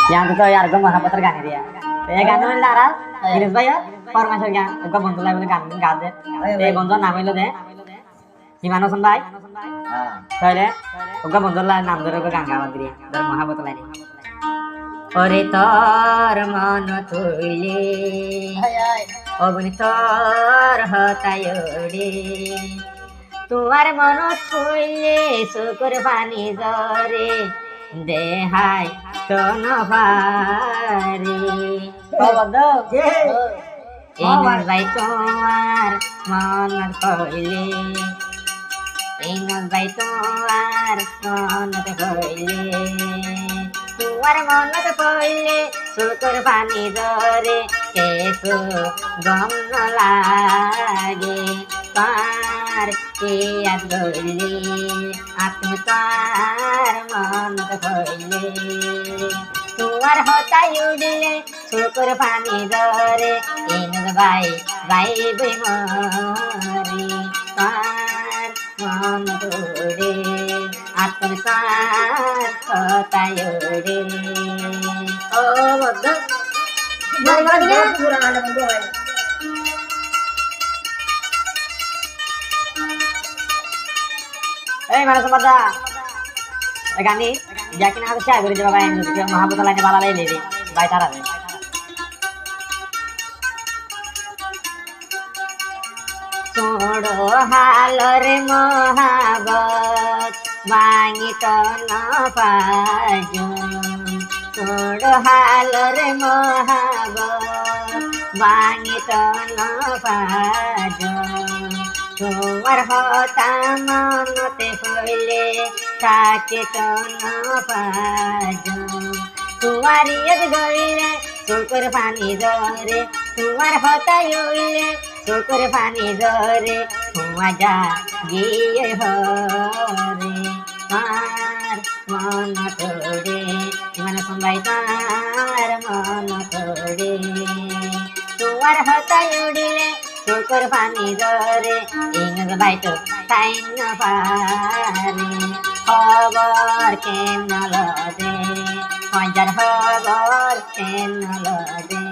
yang itu ya argo maha putar gani dia ya gani ini lara ini saya formasyon gan uga bondol lagi gani gade ya bondol nama itu deh gimana sampai তাহলে uga bondol lagi nama dari uga gangga mandiri dari maha putar lagi ore tor mano tuile অগুনি তোর হতায়রে তোমার মন ছুঁইলে শুকুর পানি জরে দেহাই তন পারে ভাই তোমার মন কইলে ভাই তোমার মন কইলে তোমার মনত পড়লে শুকুর পানি ধরে কেসু গম লাগে তার কে আজ গইলে আপনি তার মনত পড়লে তোমার হতাই উড়লে শুকুর পানি ধরে ভাই ভাই বই মরি তার মন ধরে আপনি তার হতাই উড়লে ও বদ্ধ এই মানে সম্পাদা গানি যাকে না শেয়ার করে দেবা ভাই মহাবত লাইনে বালা লাইলে রে ভাই তারা রে তোড়ো হালরে মহাবত ভাঙি তো না পাজু তোড়ো হালরে মহাবত ভাঙি তো না পাজু তোমার হতা মনতে হইলে থাকে তো না পাজু তোমার ইয়দ গইলে শুকুর পানি ধরে তোমার হতাই হইলে শুকুর পানি ধরে তোমার যা গিয়ে হরে তার মন তোড়ে মানে সবাই তার মন তোড়ে তোমার হতাই উড়িলে শুকুর পানি ধরে ইংরেজ ভাই তো তাই না পারে খবর কেন লদে হাজার খবর কেন লদে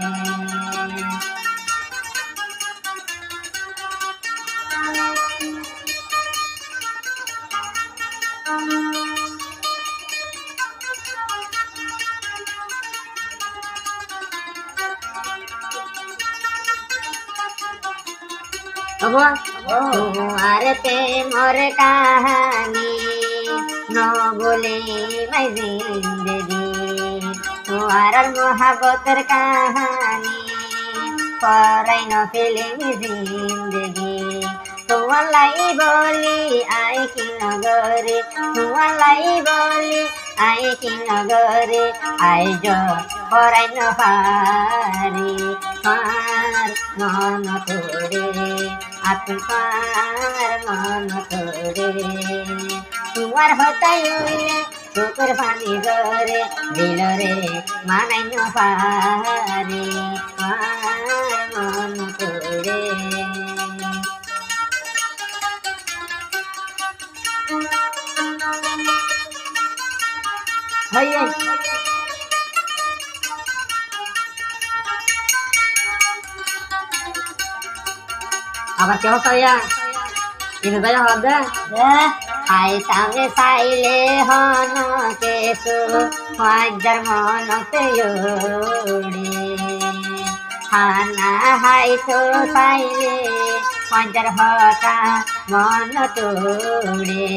তোমার প্রেমর কাহানি ন বলে মাই জিন্দেগি তোমার মহাবতের কাহানি পরাই ন ফেলেমি জিন্দেগি তোমার লাই বলি আই কি নগরে তোমার লাই বলি আই কি নগরে আই পরাই ন পারি তার মন তোড়ে আপনার মন তোড়ে তোমার হতাই হইলে শুকুর পানি ধরে দিল রে মানাই ন পারে তার মন তোড়ে হইয়ে আবার কেউ সাইয়া কিন্তু তাই হবে আই সামনে সাইলে হন কেসু হাজার মনতে উড়ে হানা হাই তো সাইলে হাজার হতা মন তোড়ে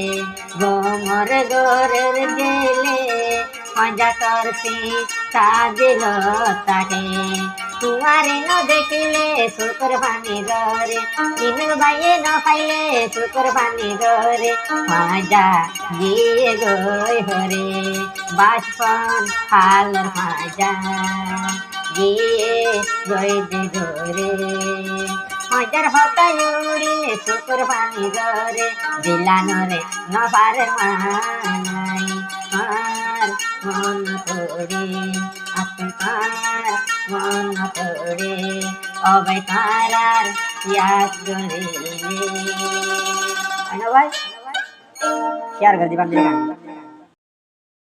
গোমর গোরের গেলে হাজার করছি সাজিল তাকে তোমারে ন দেখিলে শুকুর পানি ধরে ইনু ভাইয়ে ন পাইলে শুকুর পানি ধরে মাজা গিয়ে গই হরে বাসপন হালর মাজা গিয়ে গই দে ধরে হাজার হতাই উড়িলে শুকুর পানি ধরে দিলানরে ন পারে মানাই আর মন তোড়ে আপনার মন তোড়ে অবাই তারার ইয়াদ গরে ভাই শেয়ার করে দিবান